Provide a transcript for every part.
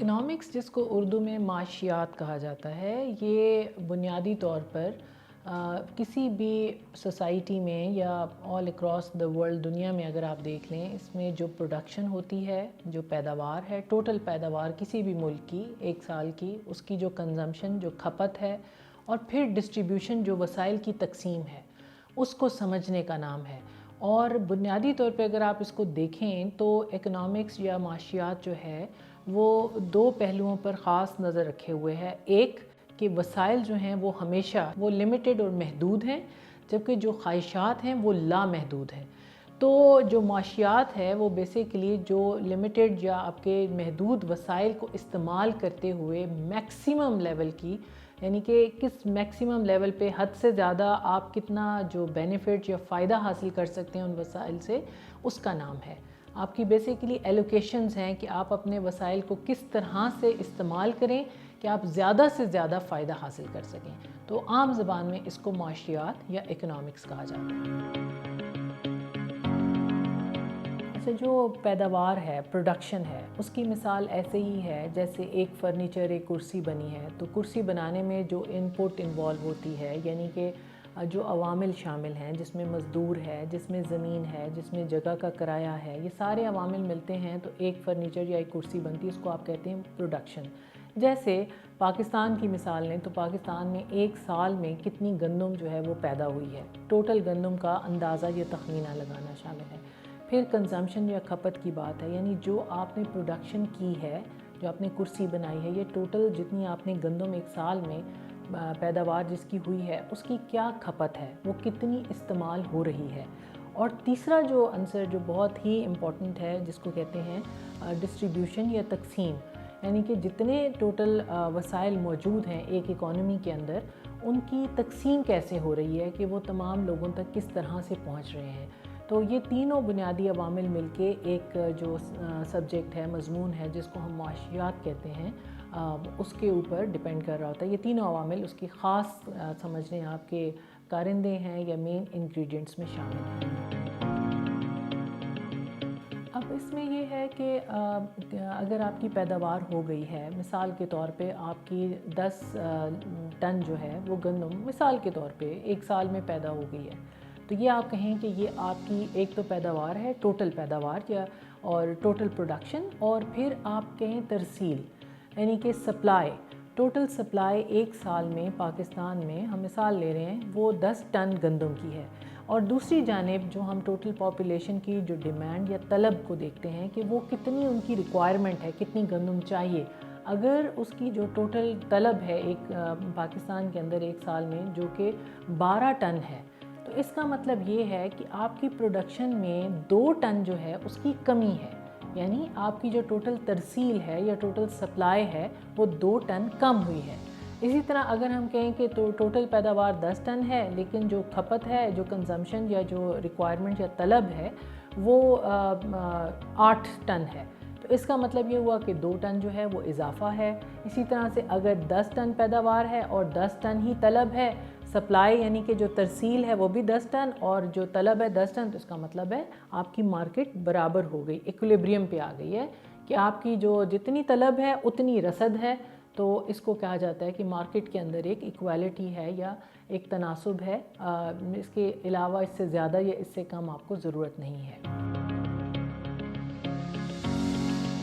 Economics جس کو اردو میں معاشیات کہا جاتا ہے، یہ بنیادی طور پر کسی بھی سوسائٹی میں یا آل اکراس دا ورلڈ دنیا میں اگر آپ دیکھ لیں، اس میں جو پروڈکشن ہوتی ہے، جو پیداوار ہے، ٹوٹل پیداوار کسی بھی ملک کی ایک سال کی، اس کی جو کنزمپشن، جو کھپت ہے، اور پھر ڈسٹریبیوشن جو وسائل کی تقسیم ہے، اس کو سمجھنے کا نام ہے۔ اور بنیادی طور پہ اگر آپ اس کو دیکھیں تو اکنامکس یا معاشیات جو ہے وہ دو پہلوؤں پر خاص نظر رکھے ہوئے ہے۔ ایک کہ وسائل جو ہیں وہ ہمیشہ وہ لمیٹڈ اور محدود ہیں، جبکہ جو خواہشات ہیں وہ لامحدود ہیں۔ تو جو معاشیات ہے وہ بیسیکلی جو لمیٹڈ یا آپ کے محدود وسائل کو استعمال کرتے ہوئے میکسیمم لیول کی، یعنی کہ کس میکسیمم لیول پہ حد سے زیادہ آپ کتنا جو بینیفٹ یا فائدہ حاصل کر سکتے ہیں ان وسائل سے، اس کا نام ہے۔ آپ کی بیسیکلی ایلوکیشنز ہیں کہ آپ اپنے وسائل کو کس طرح سے استعمال کریں کہ آپ زیادہ سے زیادہ فائدہ حاصل کر سکیں۔ تو عام زبان میں اس کو معاشیات یا اکنامکس کہا جاتا ہے۔ جو پیداوار ہے، پروڈکشن ہے، اس کی مثال ایسے ہی ہے جیسے ایک فرنیچر، ایک کرسی بنی ہے، تو کرسی بنانے میں جو انپٹ انوالو ہوتی ہے، یعنی کہ جو عوامل شامل ہیں، جس میں مزدور ہے، جس میں زمین ہے، جس میں جگہ کا کرایہ ہے، یہ سارے عوامل ملتے ہیں تو ایک فرنیچر یا ایک کرسی بنتی ہے، اس کو آپ کہتے ہیں پروڈکشن۔ جیسے پاکستان کی مثال لیں تو پاکستان میں ایک سال میں کتنی گندم جو ہے وہ پیدا ہوئی ہے، ٹوٹل گندم کا اندازہ یا تخمینہ لگانا شامل ہے۔ پھر کنزمپشن یا کھپت کی بات ہے، یعنی جو آپ نے پروڈکشن کی ہے، جو آپ نے کرسی بنائی ہے، یہ ٹوٹل جتنی آپ نے گندم ایک سال میں پیداوار جس کی ہوئی ہے، اس کی کیا کھپت ہے، وہ کتنی استعمال ہو رہی ہے۔ اور تیسرا جو عنصر جو بہت ہی امپورٹنٹ ہے، جس کو کہتے ہیں ڈسٹریبیوشن یا تقسیم، یعنی کہ جتنے ٹوٹل وسائل موجود ہیں ایک اکانومی کے اندر، ان کی تقسیم کیسے ہو رہی ہے کہ وہ تمام لوگوں تک کس طرح سے پہنچ رہے ہیں۔ تو یہ تینوں بنیادی عوامل مل کے ایک جو سبجیکٹ ہے، مضمون ہے، جس کو ہم معاشیات کہتے ہیں، اس کے اوپر ڈیپینڈ کر رہا ہوتا ہے۔ یہ تینوں عوامل اس کی خاص سمجھ لیں آپ کے کارندے ہیں یا مین انگریڈینٹس میں شامل ہیں۔ اب اس میں یہ ہے کہ اگر آپ کی پیداوار ہو گئی ہے، مثال کے طور پہ آپ کی 10 ٹن جو ہے وہ گندم مثال کے طور پہ ایک سال میں پیدا ہو گئی ہے، تو یہ آپ کہیں کہ یہ آپ کی ایک تو پیداوار ہے، ٹوٹل پیداوار یا اور ٹوٹل پروڈکشن، اور پھر آپ کہیں ترسیل، یعنی کہ سپلائی، ٹوٹل سپلائی ایک سال میں پاکستان میں ہم مثال لے رہے ہیں وہ 10 ٹن گندم کی ہے۔ اور دوسری جانب جو ہم ٹوٹل پاپولیشن کی جو ڈیمانڈ یا طلب کو دیکھتے ہیں کہ وہ کتنی ان کی ریکوائرمنٹ ہے، کتنی گندم چاہیے، اگر اس کی جو ٹوٹل طلب ہے ایک پاکستان کے اندر ایک سال میں جو کہ 12 ٹن ہے، تو اس کا مطلب یہ ہے کہ آپ کی پروڈکشن میں 2 ٹن جو ہے اس کی کمی ہے، یعنی آپ کی جو ٹوٹل ترسیل ہے یا ٹوٹل سپلائی ہے وہ 2 ٹن کم ہوئی ہے۔ اسی طرح اگر ہم کہیں کہ ٹوٹل پیداوار 10 ٹن ہے، لیکن جو کھپت ہے، جو کنزمپشن یا جو ریکوائرمنٹ یا طلب ہے وہ 8 ٹن ہے، تو اس کا مطلب یہ ہوا کہ 2 ٹن جو ہے وہ اضافہ ہے۔ اسی طرح سے اگر 10 ٹن پیداوار ہے اور 10 ٹن ہی طلب ہے، سپلائی یعنی کہ جو ترسیل ہے وہ بھی 10 ٹن اور جو طلب ہے 10 ٹن، تو اس کا مطلب ہے آپ کی مارکیٹ برابر ہو گئی، ایکولیبریم پہ آ گئی ہے کہ آپ کی جو جتنی طلب ہے اتنی رسد ہے۔ تو اس کو کہا جاتا ہے کہ مارکیٹ کے اندر ایک ایکویلٹی ہے یا ایک تناسب ہے، اس کے علاوہ اس سے زیادہ یا اس سے کم آپ کو ضرورت نہیں ہے۔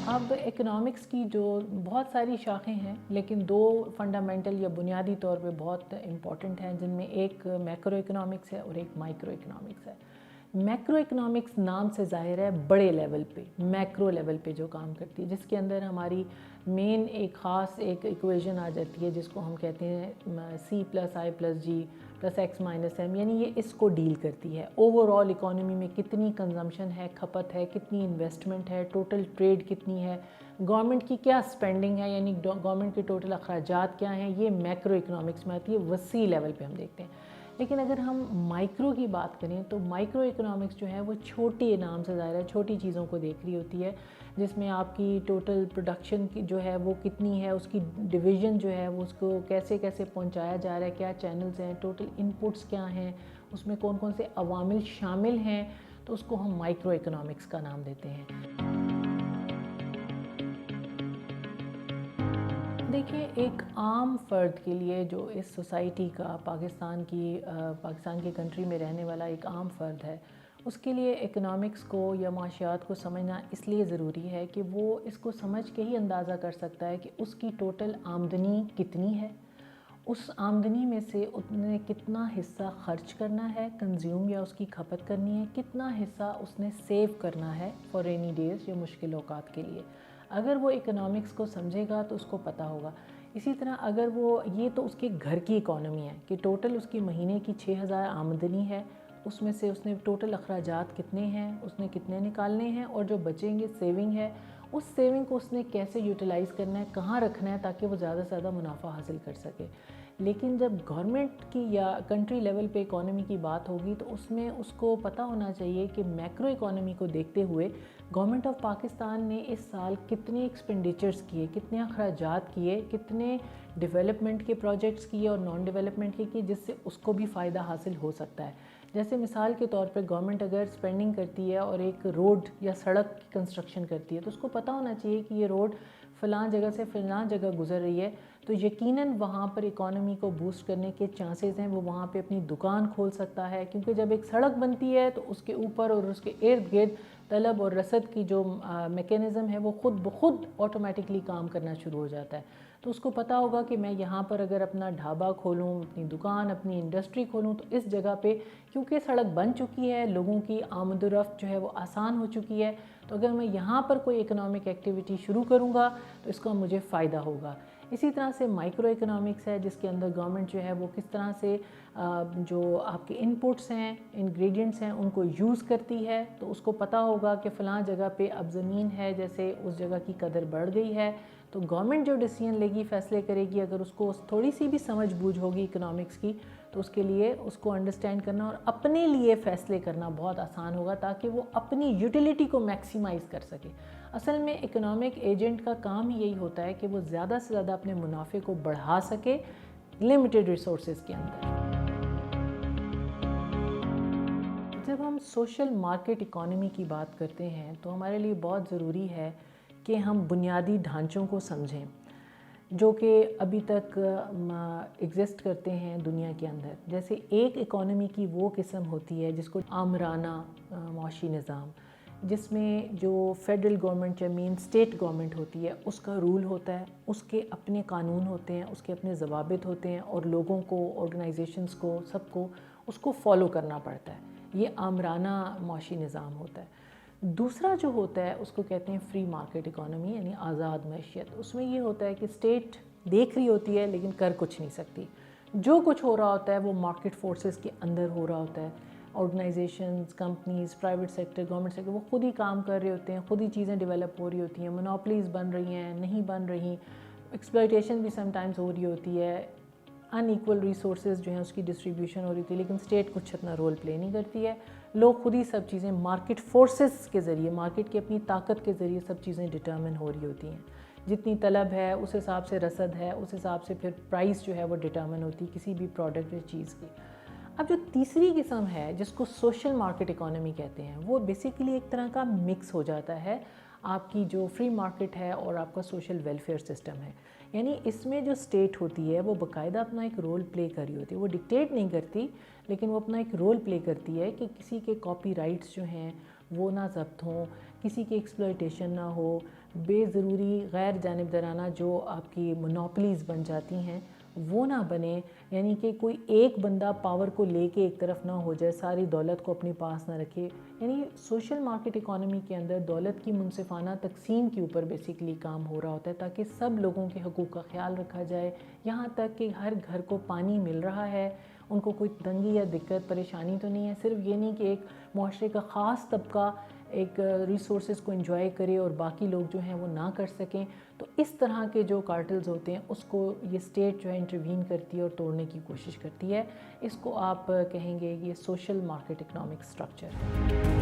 اب اکنامکس کی جو بہت ساری شاخیں ہیں، لیکن 2 فنڈامنٹل یا بنیادی طور پہ بہت امپورٹنٹ ہیں، جن میں ایک میکرو اکنامکس ہے اور ایک مائکرو اکنامکس ہے۔ میکرو اکنامکس نام سے ظاہر ہے بڑے لیول پہ، میکرو لیول پہ جو کام کرتی ہے، جس کے اندر ہماری مین ایک خاص ایک ایکویژن آ جاتی ہے جس کو ہم کہتے ہیں C+I+G+X-M، یعنی یہ اس کو ڈیل کرتی ہے۔ اوور آل اکانومی میں کتنی کنزمپشن ہے، کھپت ہے، کتنی انویسٹمنٹ ہے، ٹوٹل ٹریڈ کتنی ہے، گورنمنٹ کی کیا سپینڈنگ ہے، یعنی گورنمنٹ کے ٹوٹل اخراجات کیا ہیں، یہ میکرو اکنامکس میں آتی ہے، وسیع لیول پہ ہم دیکھتے ہیں۔ لیکن اگر ہم مائکرو کی بات کریں تو مائکرو اکنامکس جو ہے وہ چھوٹی نام سے ظاہر ہے، چھوٹی چیزوں کو دیکھ رہی ہوتی ہے، جس میں آپ کی ٹوٹل پروڈکشن کی جو ہے وہ کتنی ہے، اس کی ڈویژن جو ہے وہ اس کو کیسے کیسے پہنچایا جا رہا ہے، کیا چینلز ہیں، ٹوٹل انپٹس کیا ہیں، اس میں کون کون سے عوامل شامل ہیں، تو اس کو ہم مائکرو اکنامکس کا نام دیتے ہیں۔ देखिए, एक आम फ़र्द के लिए जो इस सोसाइटी का पाकिस्तान की कंट्री में रहने वाला एक आम फ़र्द है, उसके लिए इकोनॉमिक्स को या माशियात को समझना इसलिए ज़रूरी है कि वो इसको समझ के ही अंदाज़ा कर सकता है कि उसकी टोटल आमदनी कितनी है, उस आमदनी में से उसने कितना हिस्सा ख़र्च करना है, कंज्यूम या उसकी खपत करनी है, कितना हिस्सा उसने सेव करना है फॉर रेनी डेज़ या मुश्किल औकात के लिए। अगर वो इकोनॉमिक्स को समझेगा तो उसको पता होगा। इसी तरह अगर वो, ये तो उसके घर की इकॉनमी है कि टोटल उसकी महीने की 6000 आमदनी है, उसमें से उसने टोटल अखराजात कितने हैं, उसने कितने निकालने हैं, और जो बचेंगे सेविंग है, उस सेविंग को उसने कैसे यूटिलाइज़ करना है, कहाँ रखना है ताकि वो ज़्यादा से ज़्यादा मुनाफा हासिल कर सके। लेकिन जब गवर्नमेंट की या कंट्री लेवल पे इकोनॉमी की बात होगी तो उसमें उसको पता होना चाहिए कि मैक्रो इकोनॉमी को देखते हुए गवर्नमेंट ऑफ पाकिस्तान ने इस साल कितने एक्सपेंडिचर्स किए, कितने अखराजात किए, कितने डेवलपमेंट के प्रोजेक्ट्स किए और नॉन डेवलपमेंट के किए, जिससे उसको भी फ़ायदा हासिल हो सकता है। जैसे मिसाल के तौर पे गवर्नमेंट अगर स्पेंडिंग करती है और एक रोड या सड़क की कंस्ट्रक्शन करती है तो उसको पता होना चाहिए कि ये रोड फ़लाँ जगह से फ़लाँ जगह गुज़र रही है, तो यकीनन वहाँ पर इकॉनमी को बूस्ट करने के चांसेस हैं, वो वहाँ पे अपनी दुकान खोल सकता है। क्योंकि जब एक सड़क बनती है तो उसके ऊपर और उसके इर्द गिर्द तलब और रसद की जो मैकेनिज़्म है वो ख़ुद ब खुद ऑटोमेटिकली काम करना शुरू हो जाता है। तो उसको पता होगा कि मैं यहाँ पर अगर अपना ढाबा खोलूँ, अपनी दुकान, अपनी इंडस्ट्री खोलूँ, तो इस जगह पे क्योंकि सड़क बन चुकी है, लोगों की आमद-ओ-रफ़्त जो है वो आसान हो चुकी है, तो अगर मैं यहाँ पर कोई इकोनॉमिक एक्टिविटी शुरू करूँगा तो इसका मुझे फ़ायदा होगा। इसी तरह से माइक्रो इकोनॉमिक्स है, जिसके अंदर गवर्नमेंट जो है वो किस तरह से जो आपके इनपुट्स हैं, इंग्रेडिएंट्स हैं, उनको यूज़ करती है। तो उसको पता होगा कि फ़लाँ जगह पे अब ज़मीन है, जैसे उस जगह की कदर बढ़ गई है, तो गवर्नमेंट जो डिसीजन लेगी, फ़ैसले करेगी, अगर उसको थोड़ी सी भी समझ बूझ होगी इकोनॉमिक्स की, तो उसके लिए उसको अंडरस्टैंड करना और अपने लिए फ़ैसले करना बहुत आसान होगा, ताकि वो अपनी यूटिलिटी को मैक्सिमाइज़ कर सके। असल में इकोनॉमिक एजेंट का काम ही यही होता है कि वो ज़्यादा से ज़्यादा अपने मुनाफे को बढ़ा सके लिमिटेड रिसोर्सेज के अंदर। जब हम सोशल मार्केट इकोनॉमी की बात करते हैं तो हमारे लिए बहुत ज़रूरी है कि हम बुनियादी ढांचों को समझें जो कि अभी तक एग्जिस्ट करते हैं दुनिया के अंदर। जैसे एक इकोनॉमी की वो किस्म होती है जिसको आमराना माशी निज़ाम, जिसमें जो फेडरल गवर्नमेंट या मेन स्टेट गवर्नमेंट होती है उसका रूल होता है, उसके अपने कानून होते हैं, उसके अपने ज़वाबित होते हैं, और लोगों को, ऑर्गेनाइजेशंस को, सबको उसको फॉलो करना पड़ता है। ये आमराना माशी निज़ाम होता है। दूसरा जो होता है उसको कहते हैं फ्री मार्केट इकोनॉमी, यानी आज़ाद मैशियत। उसमें ये होता है कि स्टेट देख रही होती है लेकिन कर कुछ नहीं सकती। जो कुछ हो रहा होता है वो मार्केट फोर्सेस के अंदर हो रहा होता है। Organisations, companies, private sector, government sector, वो खुद ही काम कर रहे होते हैं, खुद ही चीज़ें डेवलप हो रही होती हैं, मोनोपलीज़ बन रही हैं, नहीं बन रही, एक्सप्लॉयटेशन भी समटाइम्स हो रही होती है, अनइक्वल रिसोर्सेज जो हैं उसकी डिस्ट्रीब्यूशन हो रही थी, लेकिन स्टेट कुछ अपना रोल प्ले नहीं करती है। लोग खुद ही सब चीज़ें मार्केट फोर्सेस के ज़रिए, मार्केट की अपनी ताकत के ज़रिए सब चीज़ें डिटर्मिन हो रही होती हैं। जितनी तलब है उस हिसाब से रसद है, उस हिसाब से फिर प्राइस जो है वो डिटर्मिन होती है किसी भी प्रोडक्ट या चीज़ की। अब जो तीसरी किस्म है जिसको सोशल मार्केट इकोनॉमी कहते हैं, वो बेसिकली एक तरह का मिक्स हो जाता है आपकी जो फ्री मार्केट है और आपका सोशल वेलफेयर सिस्टम है। यानी इसमें जो स्टेट होती है वो बाकायदा अपना एक रोल प्ले कर रही होती है। वो डिक्टेट नहीं करती, लेकिन वो अपना एक रोल प्ले करती है कि किसी के कॉपीराइट्स जो हैं वो ना ज़ब्त हों, किसी की एक्सप्लॉयटेशन ना हो, बेज़रूरी गैर जानिबदाराना जो आपकी मोनोपलीज़ बन जाती हैं वो ना बने। यानी कि कोई एक बंदा पावर को लेके एक तरफ ना हो जाए, सारी दौलत को अपने पास ना रखे। यानी सोशल मार्केट इकोनॉमी के अंदर दौलत की मुनसिफाना तकसीम के ऊपर बेसिकली काम हो रहा होता है, ताकि सब लोगों के हकूक़ का ख्याल रखा जाए। यहाँ तक कि हर घर को पानी मिल रहा है, उनको कोई तंगी या दिक्कत परेशानी तो नहीं है। सिर्फ ये नहीं कि एक मुआशरे का ख़ास तबका एक रिसोर्सेज को एंजॉय करे और बाकी लोग जो हैं वो ना कर सकें। तो इस तरह के जो कार्टल्स होते हैं उसको ये स्टेट जो है इंटरवीन करती है और तोड़ने की कोशिश करती है। इसको आप कहेंगे ये सोशल मार्केट इकोनॉमिक स्ट्रक्चर है।